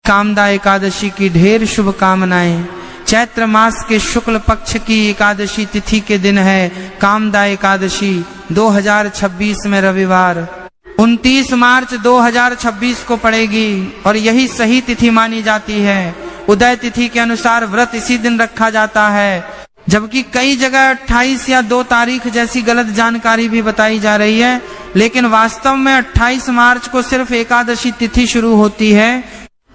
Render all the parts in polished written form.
कामदा एकादशी की ढेर शुभकामनाएं। चैत्र मास के शुक्ल पक्ष की एकादशी तिथि के दिन है कामदा एकादशी 2026 में रविवार 29 मार्च 2026 को पड़ेगी और यही सही तिथि मानी जाती है। उदय तिथि के अनुसार व्रत इसी दिन रखा जाता है, जबकि कई जगह 28 या 2 तारीख जैसी गलत जानकारी भी बताई जा रही है, लेकिन वास्तव में 28 मार्च को सिर्फ एकादशी तिथि शुरू होती है।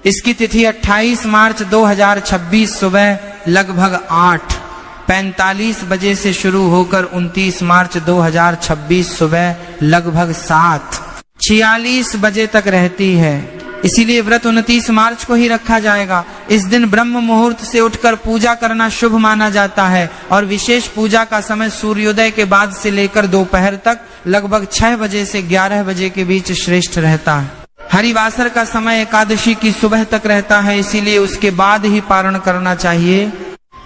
इसकी तिथि 28 मार्च 2026 सुबह लगभग 8:45 बजे से शुरू होकर 29 मार्च 2026 सुबह लगभग 7:46 बजे तक रहती है। इसीलिए व्रत 29 मार्च को ही रखा जाएगा। इस दिन ब्रह्म मुहूर्त से उठकर पूजा करना शुभ माना जाता है और विशेष पूजा का समय सूर्योदय के बाद से लेकर दोपहर तक लगभग 6 बजे से 11 बजे के बीच श्रेष्ठ रहता है। हरिवासर का समय एकादशी की सुबह तक रहता है, इसीलिए उसके बाद ही पारण करना चाहिए।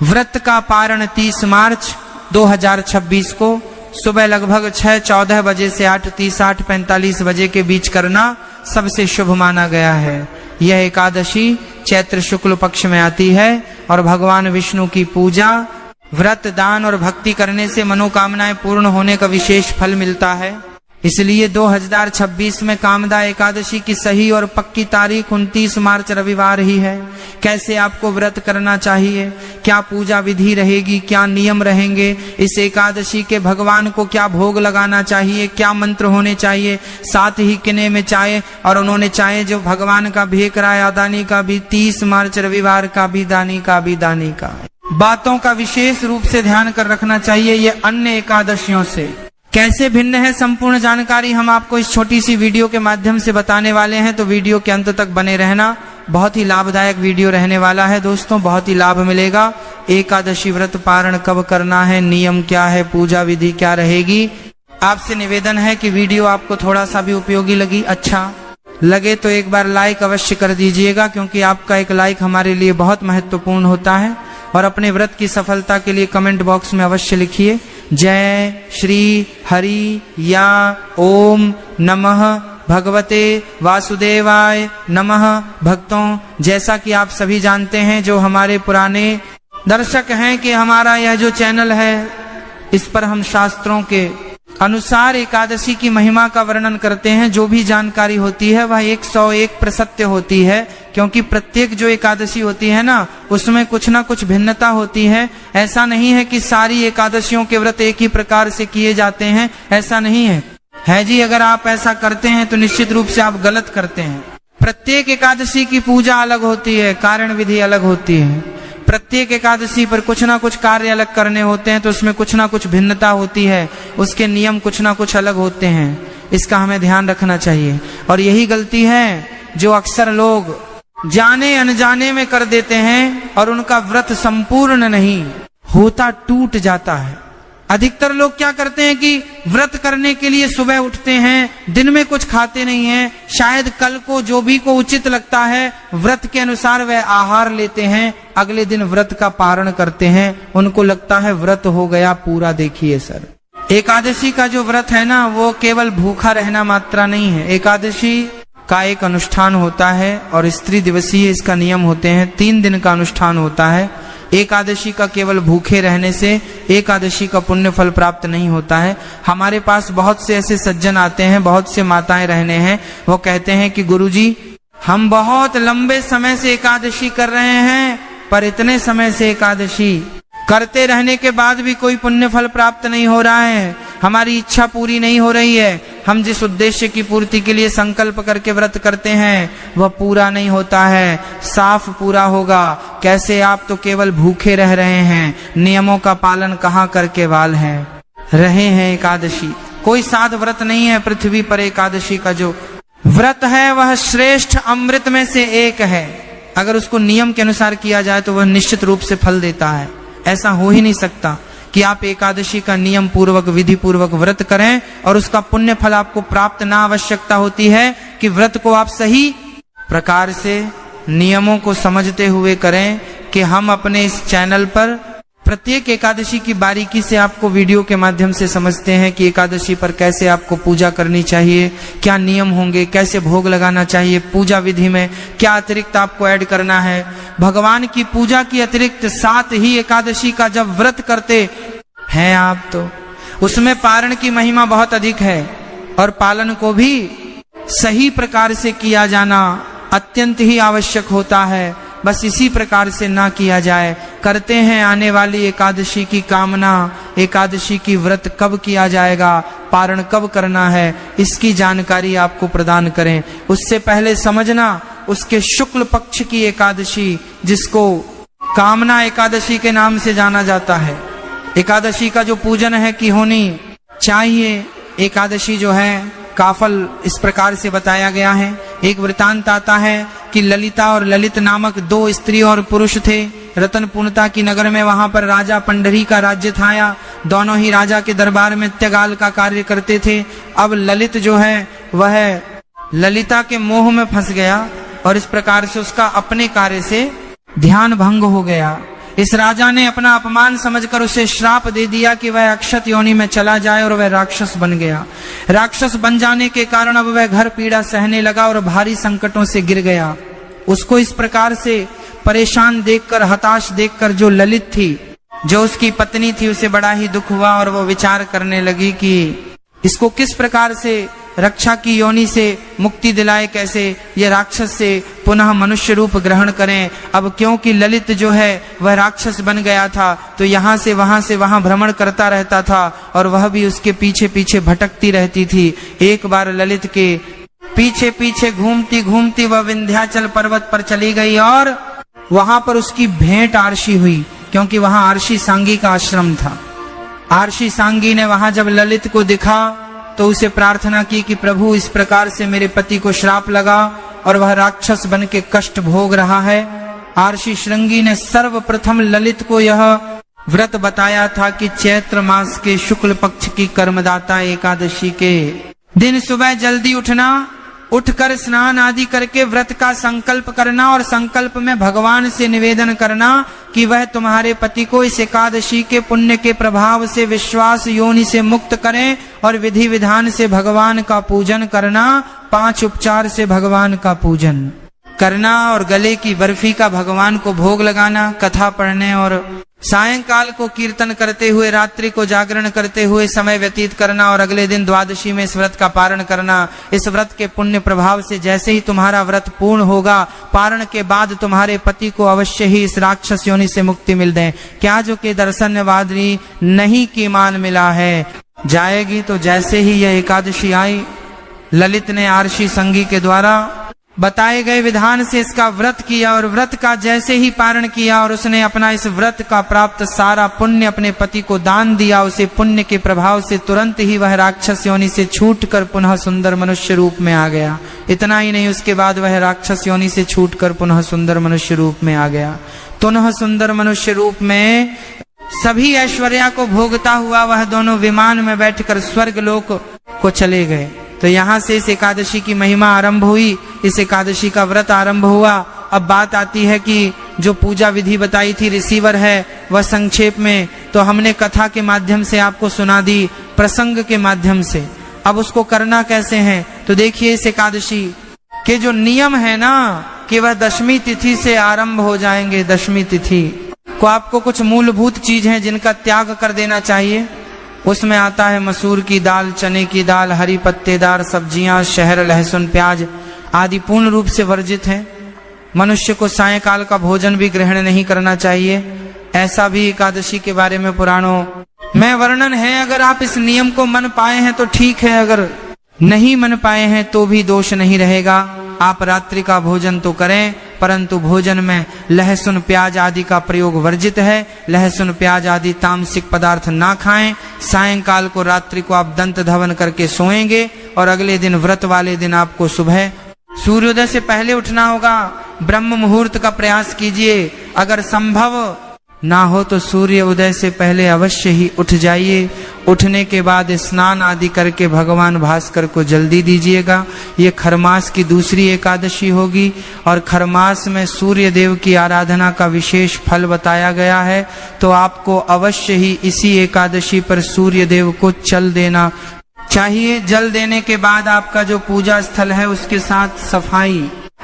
व्रत का पारण 30 मार्च 2026 को सुबह लगभग 6:14 बजे से 8:30 8:45 बजे के बीच करना सबसे शुभ माना गया है। यह एकादशी चैत्र शुक्ल पक्ष में आती है और भगवान विष्णु की पूजा, व्रत, दान और भक्ति करने से मनोकामनाएं पूर्ण होने का विशेष फल मिलता है। इसलिए 2026 में कामदा एकादशी की सही और पक्की तारीख 29 मार्च रविवार ही है। कैसे आपको व्रत करना चाहिए, क्या पूजा विधि रहेगी, क्या नियम रहेंगे, इस एकादशी के भगवान को क्या भोग लगाना चाहिए, क्या मंत्र होने चाहिए, साथ ही किने में चाय और उन्होंने चाय जो भगवान का भी कराया दानी का भी 30 मार्च रविवार का भी दानी का भी दानी का बातों का विशेष रूप से ध्यान कर रखना चाहिए। ये अन्य एकादशियों से कैसे भिन्न है, संपूर्ण जानकारी हम आपको इस छोटी सी वीडियो के माध्यम से बताने वाले हैं, तो वीडियो के अंत तक बने रहना। बहुत ही लाभदायक वीडियो रहने वाला है दोस्तों, बहुत ही लाभ मिलेगा। एकादशी व्रत पारण कब करना है, नियम क्या है, पूजा विधि क्या रहेगी। आपसे निवेदन है कि वीडियो आपको थोड़ा सा भी उपयोगी लगी, अच्छा लगे तो एक बार लाइक अवश्य कर दीजिएगा, क्योंकि आपका एक लाइक हमारे लिए बहुत महत्वपूर्ण होता है। और अपने व्रत की सफलता के लिए कमेंट बॉक्स में अवश्य लिखिए जय श्री हरि या ओम नमः भगवते वासुदेवाय नमः। भक्तों, जैसा कि आप सभी जानते हैं, जो हमारे पुराने दर्शक हैं, कि हमारा यह जो चैनल है, इस पर हम शास्त्रों के अनुसार एकादशी की महिमा का वर्णन करते हैं। जो भी जानकारी होती है वह 101% सत्य होती है, क्योंकि प्रत्येक जो एकादशी होती है ना, उसमें कुछ ना कुछ भिन्नता होती है। ऐसा नहीं है कि सारी एकादशियों के व्रत एक ही प्रकार से किए जाते हैं, ऐसा नहीं है जी। अगर आप ऐसा करते हैं तो निश्चित रूप से आप गलत करते हैं। प्रत्येक एकादशी की पूजा अलग होती है, कारण विधि अलग होती है। प्रत्येक एकादशी पर कुछ ना कुछ कार्य अलग करने होते हैं, तो उसमें कुछ ना कुछ भिन्नता होती है, उसके नियम कुछ ना कुछ अलग होते हैं। इसका हमें ध्यान रखना चाहिए। और यही गलती है जो अक्सर लोग जाने अनजाने में कर देते हैं और उनका व्रत संपूर्ण नहीं होता, टूट जाता है। अधिकतर लोग क्या करते हैं कि व्रत करने के लिए सुबह उठते हैं, दिन में कुछ खाते नहीं हैं, शायद कल को जो भी को उचित लगता है व्रत के अनुसार वह आहार लेते हैं, अगले दिन व्रत का पारण करते हैं, उनको लगता है व्रत हो गया पूरा। देखिए सर, एकादशी का जो व्रत है ना, वो केवल भूखा रहना मात्रा नहीं है। एकादशी का एक अनुष्ठान होता है और स्त्री दिवसीय इसका नियम होते हैं। 3 दिन का अनुष्ठान होता है। एकादशी का केवल भूखे रहने से एकादशी का पुण्य फल प्राप्त नहीं होता है। हमारे पास बहुत से ऐसे सज्जन आते हैं, बहुत से माताएं रहने हैं, वो कहते हैं कि गुरुजी, हम बहुत लंबे समय से एकादशी कर रहे हैं, पर इतने समय से एकादशी करते रहने के बाद भी कोई पुण्य फल प्राप्त नहीं हो रहा है, हमारी इच्छा पूरी नहीं हो रही है। हम जिस उद्देश्य की पूर्ति के लिए संकल्प करके व्रत करते हैं वह पूरा नहीं होता है। साफ पूरा होगा कैसे? आप तो केवल भूखे रह रहे हैं, नियमों का पालन कहाँ करके वाल हैं रहे हैं। एकादशी कोई साध व्रत नहीं है पृथ्वी पर। एकादशी का जो व्रत है वह श्रेष्ठ अमृत में से एक है। अगर उसको नियम के अनुसार किया जाए तो वह निश्चित रूप से फल देता है। ऐसा हो ही नहीं सकता कि आप एकादशी का नियम पूर्वक विधि पूर्वक व्रत करें और उसका पुण्य फल आपको प्राप्त ना। आवश्यकता होती है कि व्रत को आप सही प्रकार से नियमों को समझते हुए करें। कि हम अपने इस चैनल पर प्रत्येक एकादशी की बारीकी से आपको वीडियो के माध्यम से समझते हैं कि एकादशी पर कैसे आपको पूजा करनी चाहिए, क्या नियम होंगे, कैसे भोग लगाना चाहिए, पूजा विधि में क्या अतिरिक्त आपको ऐड करना है। भगवान की पूजा की अतिरिक्त साथ ही एकादशी का जब व्रत करते हैं आप, तो उसमें पारण की महिमा बहुत अधिक है और पालन को भी सही प्रकार से किया जाना अत्यंत ही आवश्यक होता है। बस इसी प्रकार से ना किया जाए। करते हैं आने वाली एकादशी की कामना, एकादशी की व्रत कब किया जाएगा, पारण कब करना है, इसकी जानकारी आपको प्रदान करें। उससे पहले समझना, उसके शुक्ल पक्ष की एकादशी, जिसको कामना एकादशी के नाम से जाना जाता है, एकादशी का जो पूजन है कि होनी चाहिए। एकादशी जो है का फल इस प्रकार से बताया गया है। एक वृतांत आता है कि ललिता और ललित नामक दो स्त्री और पुरुष थे रतनपूर्णता की नगर में। वहां पर राजा पंडरी का राज्य था। दोनों ही राजा के दरबार में त्यगाल का कार्य करते थे। अब ललित जो है वह ललिता के मोह में फंस गया और इस प्रकार से उसका अपने कार्य से ध्यान भंग हो गया। इस राजा ने अपना अपमान समझकर उसे श्राप दे दिया कि वह अक्षत योनि में चला जाए और वह राक्षस बन गया। राक्षस बन जाने के कारण अब वह घर पीड़ा सहने लगा और भारी संकटों से गिर गया। उसको इस प्रकार से परेशान देखकर, हताश देखकर जो ललित थी, जो उसकी पत्नी थी, उसे बड़ा ही दुख हुआ और वो विचार करने लगी कि इसको किस प्रकार से रक्षा की योनि से मुक्ति दिलाए, कैसे ये राक्षस से पुनः मनुष्य रूप ग्रहण करें। अब क्योंकि ललित जो है वह राक्षस बन गया था, तो यहाँ से वहां भ्रमण करता रहता था और वह भी उसके पीछे पीछे भटकती रहती थी। एक बार ललित के पीछे पीछे घूमती घूमती वह विंध्याचल पर्वत पर चली गई और वहां पर उसकी भेंट आरशी हुई, क्योंकि वहां आरशी सांगी का आश्रम था। आरशी सांगी ने वहां जब ललित को दिखा तो उसे प्रार्थना की कि प्रभु, इस प्रकार से मेरे पति को श्राप लगा और वह राक्षस बन के कष्ट भोग रहा है। आरशी श्रृंगी ने सर्वप्रथम ललित को यह व्रत बताया था कि चैत्र मास के शुक्ल पक्ष की कर्मदाता एकादशी के दिन सुबह जल्दी उठना, उठकर स्नान आदि करके व्रत का संकल्प करना और संकल्प में भगवान से निवेदन करना कि वह तुम्हारे पति को इस एकादशी के पुण्य के प्रभाव से विश्वास योनि से मुक्त करें और विधि विधान से भगवान का पूजन करना, 5 उपचार से भगवान का पूजन करना और गले की बर्फी का भगवान को भोग लगाना, कथा पढ़ने और सायंकाल को कीर्तन करते हुए, रात्रि को जागरण करते हुए समय व्यतीत करना और अगले दिन द्वादशी में इस व्रत का पारण करना। इस व्रत के पुण्य प्रभाव से जैसे ही तुम्हारा व्रत पूर्ण होगा, पारण के बाद तुम्हारे पति को अवश्य ही इस राक्षस योनि से मुक्ति मिल दे। क्या जो के दर्शन वादरी नहीं की मान मिला है जाएगी। तो जैसे ही यह एकादशी आई, ललित ने आरशी संगी के द्वारा बताए गए विधान से इसका व्रत किया और व्रत का जैसे ही पारण किया और उसने अपना इस व्रत का प्राप्त सारा पुण्य अपने पति को दान दिया, उसे पुण्य के प्रभाव से तुरंत ही वह राक्षस योनि से छूटकर पुनः सुंदर मनुष्य रूप में आ गया। इतना ही नहीं, उसके बाद वह राक्षस योनि से छूटकर पुनः सुंदर मनुष्य रूप में आ गया। पुनः सुंदर मनुष्य रूप में सभी ऐश्वर्या को भोगता हुआ वह दोनों विमान में बैठकर स्वर्ग लोक को चले गए। तो यहाँ से इस एकादशी की महिमा आरंभ हुई, इस एकादशी का व्रत आरंभ हुआ। अब बात आती है कि जो पूजा विधि बताई थी, रिसीवर है वह संक्षेप में तो हमने कथा के माध्यम से आपको सुना दी, प्रसंग के माध्यम से। अब उसको करना कैसे है, तो देखिए इस एकादशी के जो नियम है ना, कि वह दशमी तिथि से आरंभ हो जाएंगे। दशमी तिथि को आपको कुछ मूलभूत चीज है जिनका त्याग कर देना चाहिए। उसमें आता है मसूर की दाल, चने की दाल, हरी पत्तेदार सब्जियां, शहद, लहसुन, प्याज आदि पूर्ण रूप से वर्जित है। मनुष्य को सायंकाल का भोजन भी ग्रहण नहीं करना चाहिए, ऐसा भी एकादशी के बारे में पुराणों में वर्णन है। अगर आप इस नियम को मन पाए हैं तो ठीक है, अगर नहीं मन पाए हैं तो भी दोष नहीं रहेगा। आप रात्रि का भोजन तो करें, परंतु भोजन में लहसुन प्याज आदि का प्रयोग वर्जित है। लहसुन प्याज आदि तामसिक पदार्थ ना खाएं। सायंकाल को, रात्रि को आप दंत धवन करके सोएंगे और अगले दिन व्रत वाले दिन आपको सुबह सूर्योदय से पहले उठना होगा। ब्रह्म मुहूर्त का प्रयास कीजिए। अगर संभव ना हो तो सूर्य उदय से पहले अवश्य ही उठ जाइए। उठने के बाद स्नान आदि करके भगवान भास्कर को जल्दी दीजिएगा। ये खरमास की दूसरी एकादशी होगी और खरमास में सूर्य देव की आराधना का विशेष फल बताया गया है, तो आपको अवश्य ही इसी एकादशी पर सूर्य देव को जल देना चाहिए। जल देने के बाद आपका जो पूजा स्थल है उसके साथ सफाई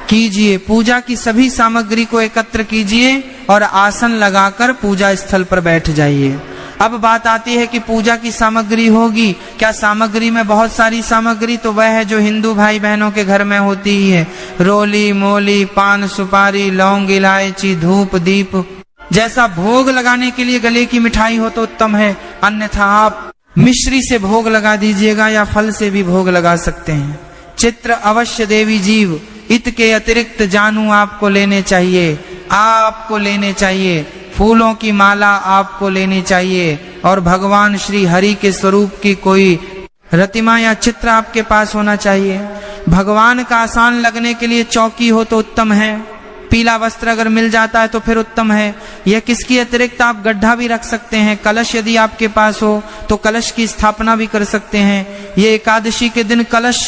कीजिए। पूजा की सभी सामग्री को एकत्र कीजिए और आसन लगाकर पूजा स्थल पर बैठ जाइए। अब बात आती है कि पूजा की सामग्री होगी क्या। सामग्री में बहुत सारी सामग्री तो वह है जो हिंदू भाई बहनों के घर में होती ही है। रोली मोली, पान सुपारी, लौंग इलायची, धूप दीप। जैसा भोग लगाने के लिए गले की मिठाई हो तो उत्तम है, अन्यथा आप मिश्री से भोग लगा दीजिएगा या फल से भी भोग लगा सकते हैं। चित्र अवश्य देवी जीव इत के अतिरिक्त जानू आपको लेने चाहिए, आपको लेने चाहिए। फूलों की माला आपको लेनी चाहिए और भगवान श्री हरि के स्वरूप की कोई प्रतिमा या चित्र आपके पास होना चाहिए। भगवान का आसान लगने के लिए चौकी हो तो उत्तम है। पीला वस्त्र अगर मिल जाता है तो फिर उत्तम है। यह किसकी अतिरिक्त आप गड्ढा भी रख सकते हैं। कलश यदि आपके पास हो तो कलश की स्थापना भी कर सकते हैं। ये एकादशी के दिन कलश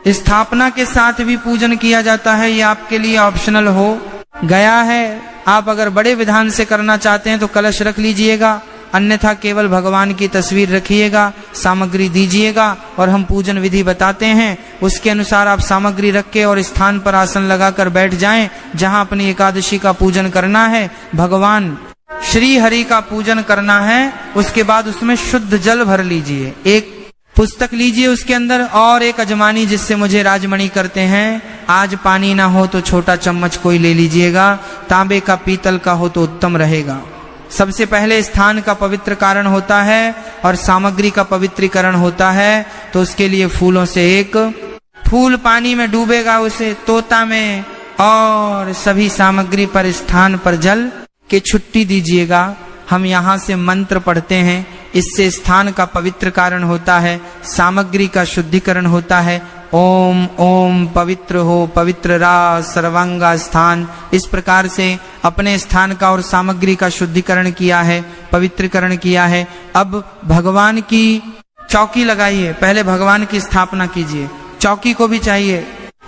स्थापना के साथ भी पूजन किया जाता है। ये आपके लिए ऑप्शनल हो गया है। आप अगर बड़े विधान से करना चाहते हैं तो कलश रख लीजिएगा, अन्यथा केवल भगवान की तस्वीर रखिएगा, सामग्री दीजिएगा और हम पूजन विधि बताते हैं। उसके अनुसार आप सामग्री रख के और स्थान पर आसन लगाकर बैठ जाएं जहां अपनी एकादशी का पूजन करना है, भगवान श्री हरि का पूजन करना है। उसके बाद उसमें शुद्ध जल भर लीजिए। एक पुस्तक लीजिए, उसके अंदर और एक अजमानी जिससे मुझे राजमणि करते हैं। आज पानी ना हो तो छोटा चम्मच कोई ले लीजिएगा, तांबे का पीतल का हो तो उत्तम रहेगा। सबसे पहले स्थान का पवित्र कारण होता है और सामग्री का पवित्रीकरण होता है, तो उसके लिए फूलों से एक फूल पानी में डूबेगा, उसे तोता में और सभी सामग्री पर स्थान पर जल के छुट्टी दीजिएगा। हम यहाँ से मंत्र पढ़ते हैं, इससे स्थान का पवित्र कारण होता है, सामग्री का शुद्धिकरण होता है। ओम ओम पवित्र हो पवित्र रा सर्वांगा स्थान। इस प्रकार से अपने स्थान का और सामग्री का शुद्धिकरण किया है, पवित्रीकरण किया है। अब भगवान की चौकी लगाइए, पहले भगवान की स्थापना कीजिए। चौकी को भी चाहिए।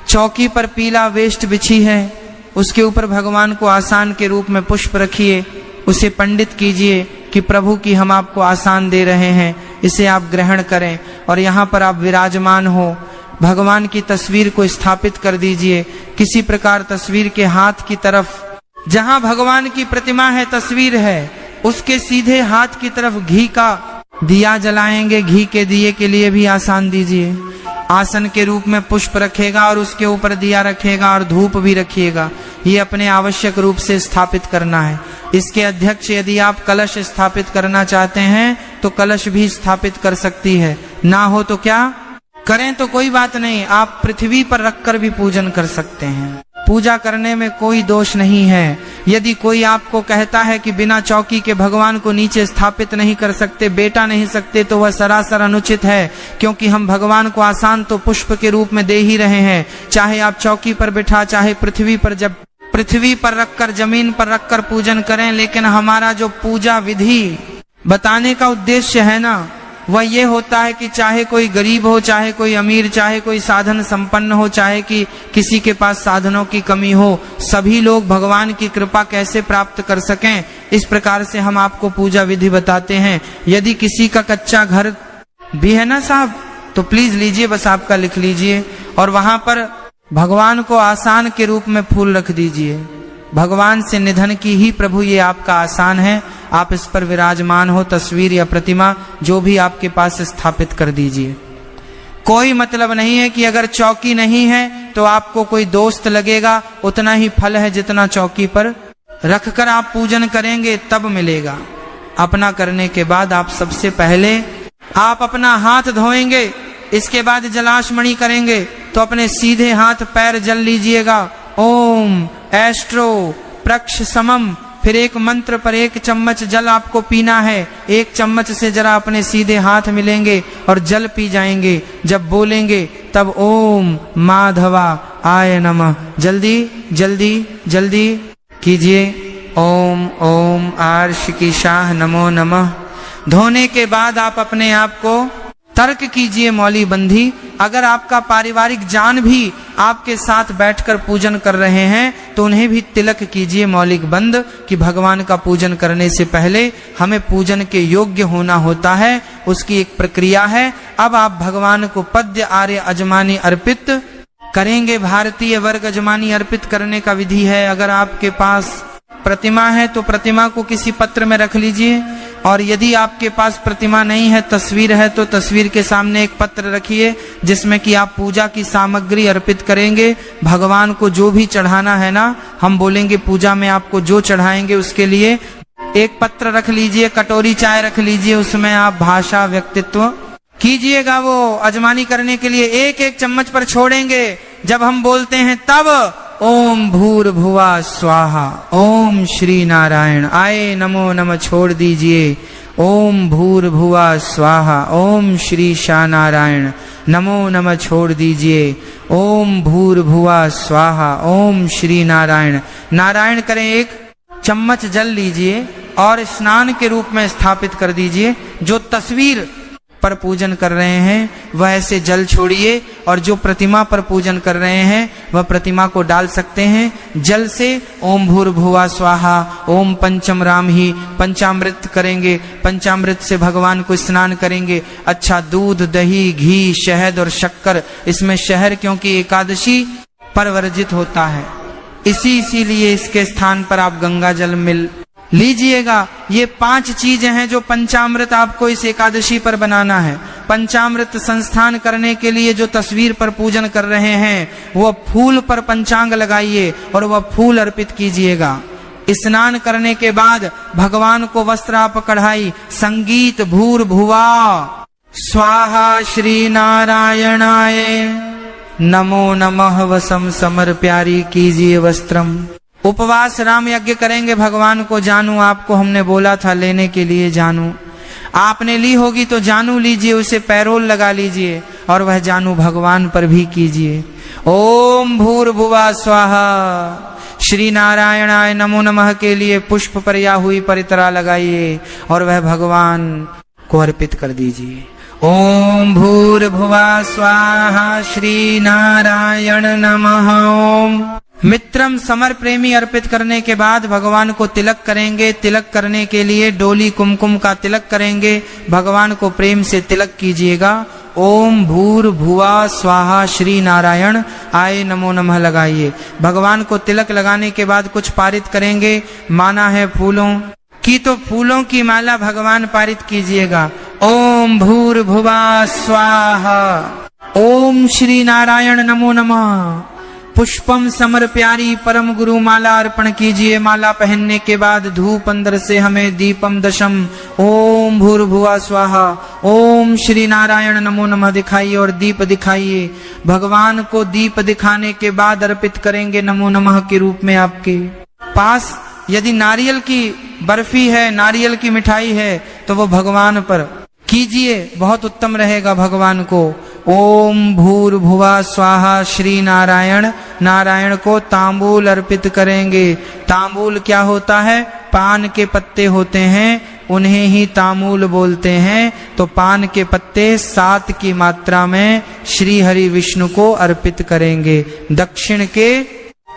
चौकी पर पीला वेस्ट बिछी है, उसके ऊपर भगवान को आसान के रूप में पुष्प रखिए, उसे पंडित कीजिए कि प्रभु की हम आपको आसान दे रहे हैं, इसे आप ग्रहण करें। और यहाँ पर आप विराजमान हो, भगवान की तस्वीर को स्थापित कर दीजिए। किसी प्रकार तस्वीर के हाथ की तरफ, जहां भगवान की प्रतिमा है, तस्वीर है, उसके सीधे हाथ की तरफ घी का दिया जलाएंगे। घी के दिए के लिए भी आसान दीजिए। आसन के रूप में पुष्प रखेगा और उसके ऊपर दिया रखेगा और धूप भी रखिएगा। ये अपने आवश्यक रूप से स्थापित करना है। इसके अध्यक्ष यदि आप कलश स्थापित करना चाहते हैं तो कलश भी स्थापित कर सकती है, ना हो तो क्या करें तो कोई बात नहीं, आप पृथ्वी पर रखकर भी पूजन कर सकते हैं। पूजा करने में कोई दोष नहीं है। यदि कोई आपको कहता है कि बिना चौकी के भगवान को नीचे स्थापित नहीं कर सकते, बेटा नहीं सकते, तो वह सरासर अनुचित है, क्योंकि हम भगवान को आसान तो पुष्प के रूप में दे ही रहे हैं। चाहे आप चौकी पर बिठा, चाहे पृथ्वी पर, जब पृथ्वी पर रखकर, जमीन पर रखकर पूजन करें, लेकिन हमारा जो पूजा विधि बताने का उद्देश्य है ना, वह ये होता है कि चाहे कोई गरीब हो, चाहे कोई अमीर, चाहे कोई साधन संपन्न हो, चाहे कि किसी के पास साधनों की कमी हो, सभी लोग भगवान की कृपा कैसे प्राप्त कर सकें, इस प्रकार से हम आपको पूजा विधि बताते हैं। यदि किसी का कच्चा घर भी है ना साहब, तो प्लीज लीजिए, बस आपका लिख लीजिए और वहां पर भगवान को आसान के रूप में फूल रख दीजिए। भगवान से निधन की ही प्रभु ये आपका आसान है, आप इस पर विराजमान हो, तस्वीर या प्रतिमा जो भी आपके पास स्थापित कर दीजिए। कोई मतलब नहीं है कि अगर चौकी नहीं है तो आपको कोई दोस्त लगेगा, उतना ही फल है जितना चौकी पर रखकर आप पूजन करेंगे तब मिलेगा। अपना करने के बाद आप सबसे पहले आप अपना हाथ धोएंगे, इसके बाद जलाशमणि करेंगे, तो अपने सीधे हाथ पैर जल लीजिएगा। ओम एस्ट्रो प्रक्ष समम, फिर एक मंत्र पर 1 चम्मच जल आपको पीना है। 1 चम्मच से जरा अपने सीधे हाथ मिलेंगे और जल पी जाएंगे। जब बोलेंगे तब ओम माधवा आय नमः, जल्दी जल्दी जल्दी कीजिए। ओम ओम आर्षिकीशाह नमो नमः। धोने के बाद आप अपने आप को तर्क कीजिए मौली बंधी, अगर आपका पारिवारिक जान भी आपके साथ बैठकर पूजन कर रहे हैं तो उन्हें भी तिलक कीजिए मौलिक बंद, कि भगवान का पूजन करने से पहले हमें पूजन के योग्य होना होता है, उसकी एक प्रक्रिया है। अब आप भगवान को पद्य आर्य अजमानी अर्पित करेंगे। भारतीय वर्ग अजमानी अर्पित करने का विधि है। अगर आपके पास प्रतिमा है तो प्रतिमा को किसी पत्र में रख लीजिए, और यदि आपके पास प्रतिमा नहीं है, तस्वीर है, तो तस्वीर के सामने एक पत्र रखिए जिसमें कि आप पूजा की सामग्री अर्पित करेंगे। भगवान को जो भी चढ़ाना है ना, हम बोलेंगे पूजा में आपको जो चढ़ाएंगे उसके लिए एक पत्र रख लीजिए, कटोरी चाय रख लीजिए, उसमें आप भाषा व्यक्तित्व कीजिएगा। वो अजमानी करने के लिए एक एक चम्मच पर छोड़ेंगे। जब हम बोलते हैं तब ओम भूर्भुवा स्वाहा, ओम श्री नारायण आए नमो नमः छोड़ दीजिए। ओम भूर्भुवा स्वाहा, ओम श्री शाह नारायण नमो नमः छोड़ दीजिए। ओम भूर्भुवा स्वाहा, ओम श्री नारायण। नारायण करें, एक चम्मच जल लीजिए और स्नान के रूप में स्थापित कर दीजिए। जो तस्वीर पर पूजन कर रहे हैं वह ऐसे जल छोड़िए, और जो प्रतिमा पर पूजन कर रहे हैं वह प्रतिमा को डाल सकते हैं जल से। ओम भूर्भुवा स्वाहा, ओम पंचम राम ही, पंचामृत करेंगे। पंचामृत से भगवान को स्नान करेंगे। अच्छा, दूध, दही, घी, शहद और शक्कर, इसमें शहद क्योंकि एकादशी पर वर्जित होता है, इसीलिए इसके स्थान पर आप गंगा जल मिल लीजिएगा। ये 5 चीजें हैं जो पंचामृत आपको इस एकादशी पर बनाना है। पंचामृत संस्थान करने के लिए जो तस्वीर पर पूजन कर रहे हैं वह फूल पर पंचांग लगाइए और वह फूल अर्पित कीजिएगा। स्नान करने के बाद भगवान को वस्त्र आप कढ़ाई, संगीत भूर्भुवा स्वाहा श्री नारायणाय नमो नमः वसम समर प्यारी कीजिए वस्त्रम। उपवास राम यज्ञ करेंगे भगवान को। जानू आपको हमने बोला था लेने के लिए, जानू आपने ली होगी तो जानू लीजिए, उसे पैरोल लगा लीजिए और वह जानू भगवान पर भी कीजिए। ओम भूर्भुवा स्वाहा श्री नारायणाय नमो नमः के लिए पुष्प पर या हुई परितरा लगाइए और वह भगवान को अर्पित कर दीजिए। ओम भूर्भुवा स्वाहा श्री नारायण नमः। ओम मित्रम समर प्रेमी अर्पित करने के बाद भगवान को तिलक करेंगे। तिलक करने के लिए डोली कुमकुम का तिलक करेंगे। भगवान को प्रेम से तिलक कीजिएगा। ओम भूर्भुवा स्वाहा श्री नारायण आए नमो नमः लगाइए। भगवान को तिलक लगाने के बाद कुछ पारित करेंगे। माना है फूलों की, तो फूलों की माला भगवान पारित कीजिएगा। ओम भूर्भुवा स्वाहा, ओम श्री नारायण नमो नमः। पुष्पम समर प्यारी परम गुरु माला अर्पण कीजिए। माला पहनने के बाद धूप अंदर से हमें दीपम दशम ओम भूर्भुवा स्वाहा ओम श्री नारायण नमो नमः दिखाइए और दीप दिखाइए। भगवान को दीप दिखाने के बाद अर्पित करेंगे नमो नमः के रूप में। आपके पास यदि नारियल की बर्फी है, नारियल की मिठाई है, तो वो भगवान पर कीजिए, बहुत उत्तम रहेगा भगवान को। ओम भूर्भुवा स्वाहा श्री नारायण। नारायण को तांबूल अर्पित करेंगे। तांबूल क्या होता है? पान के पत्ते होते हैं, उन्हें ही तांबूल बोलते हैं। तो पान के पत्ते 7 की मात्रा में श्री हरि विष्णु को अर्पित करेंगे। दक्षिण के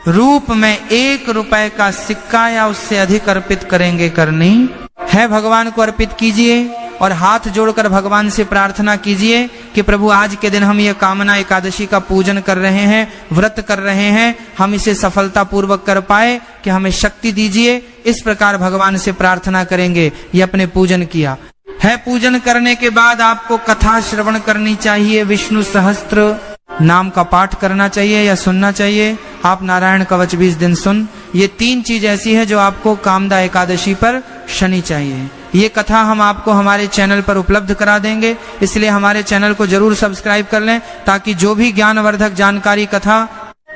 रूप में 1 रुपए का सिक्का या उससे अधिक अर्पित करेंगे। करनी है भगवान को अर्पित कीजिए और हाथ जोड़कर भगवान से प्रार्थना कीजिए कि प्रभु आज के दिन हम ये कामना एकादशी का पूजन कर रहे हैं, व्रत कर रहे हैं, हम इसे सफलता पूर्वक कर पाए कि हमें शक्ति दीजिए। इस प्रकार भगवान से प्रार्थना करेंगे। ये अपने पूजन किया है। पूजन करने के बाद आपको कथा श्रवण करनी चाहिए। विष्णु सहस्त्र नाम का पाठ करना चाहिए या सुनना चाहिए। आप नारायण कवच 20 दिन सुन। ये 3 चीज ऐसी है जो आपको कामदा एकादशी पर शनि चाहिए। ये कथा हम आपको हमारे चैनल पर उपलब्ध करा देंगे, इसलिए हमारे चैनल को जरूर सब्सक्राइब कर लें ताकि जो भी ज्ञानवर्धक जानकारी कथा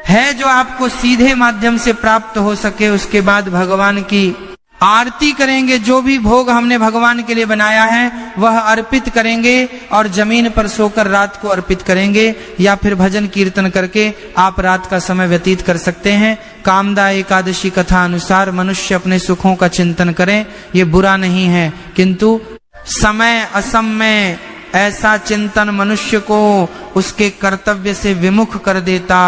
है जो आपको सीधे माध्यम से प्राप्त हो सके। उसके बाद भगवान की आरती करेंगे, जो भी भोग हमने भगवान के लिए बनाया है वह अर्पित करेंगे और जमीन पर सोकर रात को अर्पित करेंगे, या फिर भजन कीर्तन करके आप रात का समय व्यतीत कर सकते हैं। कामदा एकादशी कथा अनुसार मनुष्य अपने सुखों का चिंतन करें, ये बुरा नहीं है, किंतु समय असमय ऐसा चिंतन मनुष्य को उसके कर्तव्य से विमुख कर देता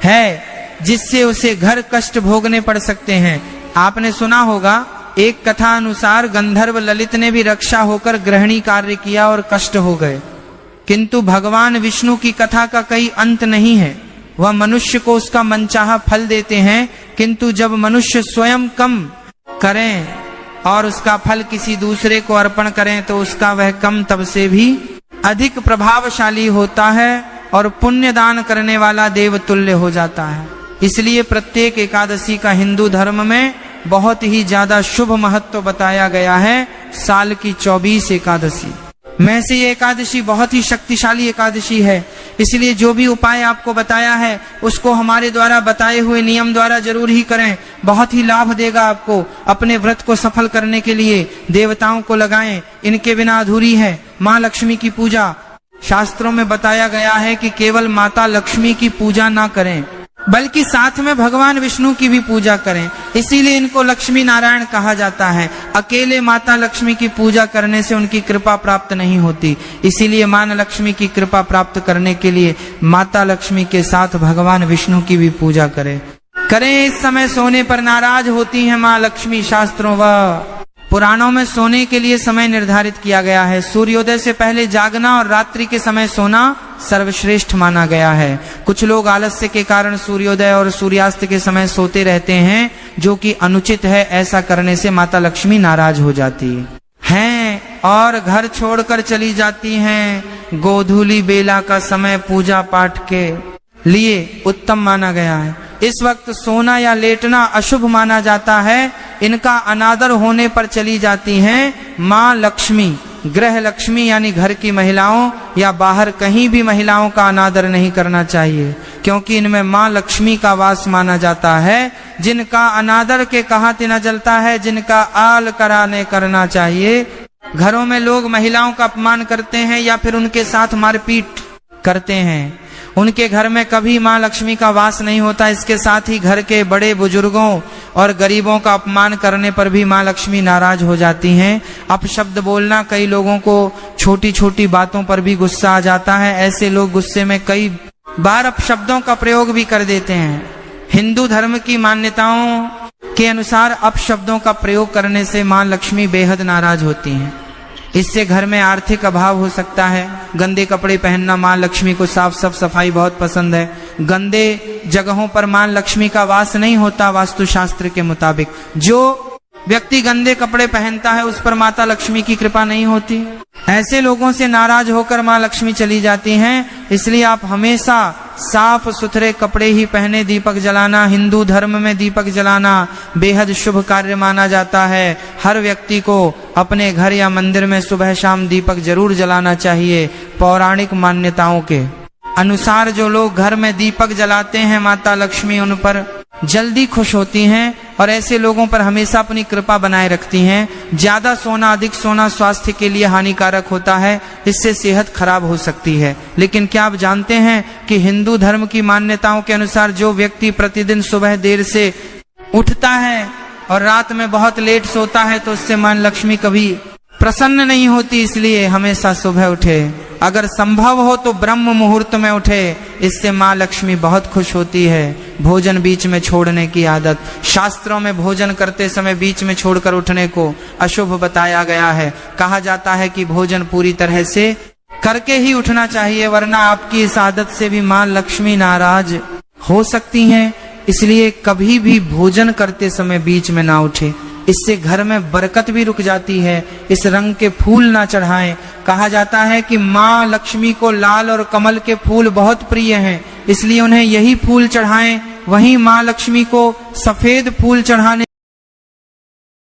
है, जिससे उसे घर कष्ट भोगने पड़ सकते हैं। आपने सुना होगा, एक कथा अनुसार गंधर्व ललित ने भी रक्षा होकर गृहिणी कार्य किया और कष्ट हो गए, किंतु भगवान विष्णु की कथा का कहीं अंत नहीं है। वह मनुष्य को उसका मनचाहा फल देते हैं, किंतु जब मनुष्य स्वयं कम करें और उसका फल किसी दूसरे को अर्पण करें तो उसका वह कम तब से भी अधिक प्रभावशाली होता है और पुण्य दान करने वाला देवतुल्य हो जाता है। इसलिए प्रत्येक एकादशी का हिंदू धर्म में बहुत ही ज्यादा शुभ महत्व बताया गया है। साल की 24 एकादशी में से ये एकादशी बहुत ही शक्तिशाली एकादशी है, इसलिए जो भी उपाय आपको बताया है उसको हमारे द्वारा बताए हुए नियम द्वारा जरूर ही करें, बहुत ही लाभ देगा आपको। अपने व्रत को सफल करने के लिए देवताओं को लगाएं, इनके बिना अधूरी है। माँ लक्ष्मी की पूजा, शास्त्रों में बताया गया है कि केवल माता लक्ष्मी की पूजा ना करें, बल्कि साथ में भगवान विष्णु की भी पूजा करें, इसीलिए इनको लक्ष्मी नारायण कहा जाता है। अकेले माता लक्ष्मी की पूजा करने से उनकी कृपा प्राप्त नहीं होती, इसीलिए मां लक्ष्मी की कृपा प्राप्त करने के लिए माता लक्ष्मी के साथ भगवान विष्णु की भी पूजा करें। इस समय सोने पर नाराज होती है मां लक्ष्मी। शास्त्रों व पुराणों में सोने के लिए समय निर्धारित किया गया है। सूर्योदय से पहले जागना और रात्रि के समय सोना सर्वश्रेष्ठ माना गया है। कुछ लोग आलस्य के कारण सूर्योदय और सूर्यास्त के समय सोते रहते हैं, जो कि अनुचित है। ऐसा करने से माता लक्ष्मी नाराज हो जाती हैं और घर छोड़कर चली जाती हैं। गोधूली बेला का समय पूजा पाठ के लिए उत्तम माना गया है। इस वक्त सोना या लेटना अशुभ माना जाता है। इनका अनादर होने पर चली जाती हैं माँ लक्ष्मी। गृह लक्ष्मी यानी घर की महिलाओं या बाहर कहीं भी महिलाओं का अनादर नहीं करना चाहिए, क्योंकि इनमें माँ लक्ष्मी का वास माना जाता है। जिनका अनादर के कहा न जलता है, जिनका आल कराने करना चाहिए। घरों में लोग महिलाओं का अपमान करते हैं या फिर उनके साथ मारपीट करते हैं, उनके घर में कभी माँ लक्ष्मी का वास नहीं होता। इसके साथ ही घर के बड़े बुजुर्गों और गरीबों का अपमान करने पर भी माँ लक्ष्मी नाराज हो जाती हैं। अपशब्द बोलना, कई लोगों को छोटी छोटी बातों पर भी गुस्सा आ जाता है। ऐसे लोग गुस्से में कई बार अपशब्दों का प्रयोग भी कर देते हैं। हिंदू धर्म की मान्यताओं के अनुसार अपशब्दों का प्रयोग करने से माँ लक्ष्मी बेहद नाराज होती हैं। इससे घर में आर्थिक अभाव हो सकता है। गंदे कपड़े पहनना, माँ लक्ष्मी को साफ सफाई बहुत पसंद है। गंदे जगहों पर माँ लक्ष्मी का वास नहीं होता वास्तुशास्त्र के मुताबिक। जो व्यक्ति गंदे कपड़े पहनता है उस पर माता लक्ष्मी की कृपा नहीं होती। ऐसे लोगों से नाराज होकर माँ लक्ष्मी चली जाती हैं। इसलिए आप हमेशा साफ सुथरे कपड़े ही पहने। दीपक जलाना, हिंदू धर्म में दीपक जलाना बेहद शुभ कार्य माना जाता है। हर व्यक्ति को अपने घर या मंदिर में सुबह शाम दीपक जरूर जलाना चाहिए। पौराणिक मान्यताओं के अनुसार जो लोग घर में दीपक जलाते हैं, माता लक्ष्मी उन पर जल्दी खुश होती हैं और ऐसे लोगों पर हमेशा अपनी कृपा बनाए रखती हैं। ज्यादा सोना, अधिक सोना स्वास्थ्य के लिए हानिकारक होता है, इससे सेहत खराब हो सकती है। लेकिन क्या आप जानते हैं कि हिंदू धर्म की मान्यताओं के अनुसार जो व्यक्ति प्रतिदिन सुबह देर से उठता है और रात में बहुत लेट सोता है तो उससे मां लक्ष्मी कभी प्रसन्न नहीं होती। इसलिए हमेशा सुबह उठे, अगर संभव हो तो ब्रह्म मुहूर्त में उठे, इससे माँ लक्ष्मी बहुत खुश होती है। भोजन बीच में छोड़ने की आदत, शास्त्रों में भोजन करते समय बीच में छोड़कर उठने को अशुभ बताया गया है। कहा जाता है कि भोजन पूरी तरह से करके ही उठना चाहिए, वरना आपकी इस आदत से भी माँ लक्ष्मी नाराज हो सकती हैं। इसलिए कभी भी भोजन करते समय बीच में ना उठे, इससे घर में बरकत भी रुक जाती है। इस रंग के फूल ना चढ़ाएं। कहा जाता है कि माँ लक्ष्मी को लाल और कमल के फूल बहुत प्रिय हैं, इसलिए उन्हें यही फूल चढ़ाएं। वहीं माँ लक्ष्मी को सफेद फूल चढ़ाने